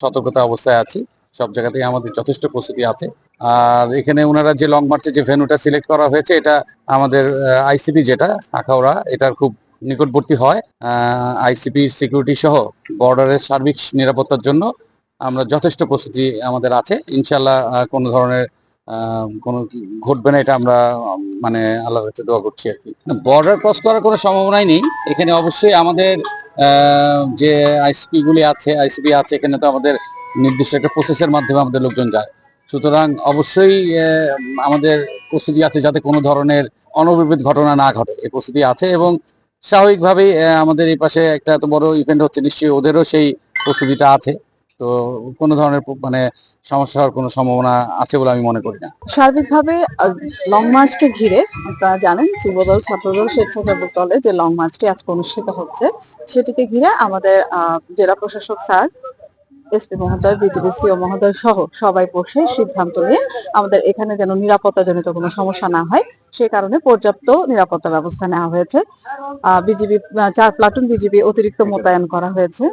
সতর্কতা অবস্থায় আছি। সব জায়গাতেই আমাদের যথেষ্ট প্রস্তুতি আছে। আর এখানে ওনারা যে লং মার্চের যে ভেন্যুটা সিলেক্ট করা হয়েছে এটা আমাদের আইসিপি যেটা আখাউড়া এটার খুব নিকটবর্তী হয়। আইসিপি সিকিউরিটি সহ বর্ডারের সার্বিক নিরাপত্তার জন্য আমরা যথেষ্ট প্রস্তুতি আমাদের আছে। ইনশাল্লাহ কোনো ধরনের কোনো ঘটবে না এটা আমরা মানে আল্লাহর কাছে দোয়া করছি আর কি। বর্ডার ক্রস করার কোনো সম্ভাবনাই নেই। এখানে অবশ্যই আমাদের যে আইসিপি আছে এখানে তো আমাদের নির্দিষ্ট একটা প্রসেসের মাধ্যমে আমাদের লোকজন যায়। সুতরাং অবশ্যই আমাদের প্রস্তুতি আছে যাতে কোনো ধরনের অনভিপ্রেত ঘটনা না ঘটে, এই প্রস্তুতি আছে। এবং স্বাভাবিকভাবেই আমাদের এই পাশে একটা এত বড় ইভেন্ট হচ্ছে, নিশ্চয়ই ওদেরও সেই প্রস্তুতিটা আছে। তো কোনো ধরনের মানে সমস্যা হওয়ার কোনো সম্ভাবনা আছে বলে আমি মনে করি না। সার্বিকভাবে লং মার্চকে ঘিরে আপনারা জানেন যুবদল ছাত্রদল স্বেচ্ছাসেবক দলে যে লং মার্চটি আজকে অনুষ্ঠিত হচ্ছে সেটিকে ঘিরে আমাদের জেলা প্রশাসক স্যার, এসপি মহোদয়, বিজিবি সিও মহোদয় সহ সবাই বসে সিদ্ধান্ত নিয়ে আমাদের এখানে যেন নিরাপত্তাজনিত কোনো সমস্যা না হয় সে কারণে পর্যাপ্ত নিরাপত্তা ব্যবস্থা নেওয়া হয়েছে। বিজিবি 4 প্লাটুন বিজিবি অতিরিক্ত মোতায়েন করা হয়েছে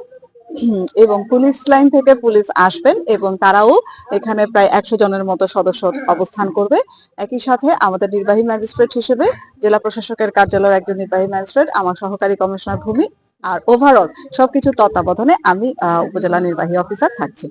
এবং পুলিশ লাইন থেকে পুলিশ আসবেন এবং তারাও এখানে প্রায় 100 জনের মতো সদস্য অবস্থান করবে। একই সাথে আমাদের নির্বাহী ম্যাজিস্ট্রেট হিসেবে জেলা প্রশাসকের কার্যালয়ের একজন নির্বাহী ম্যাজিস্ট্রেট, আমার সহকারী কমিশনার ভূমি, আর ওভারঅল সবকিছু তত্ত্বাবধানে আমি উপজেলা নির্বাহী অফিসার থাকছি।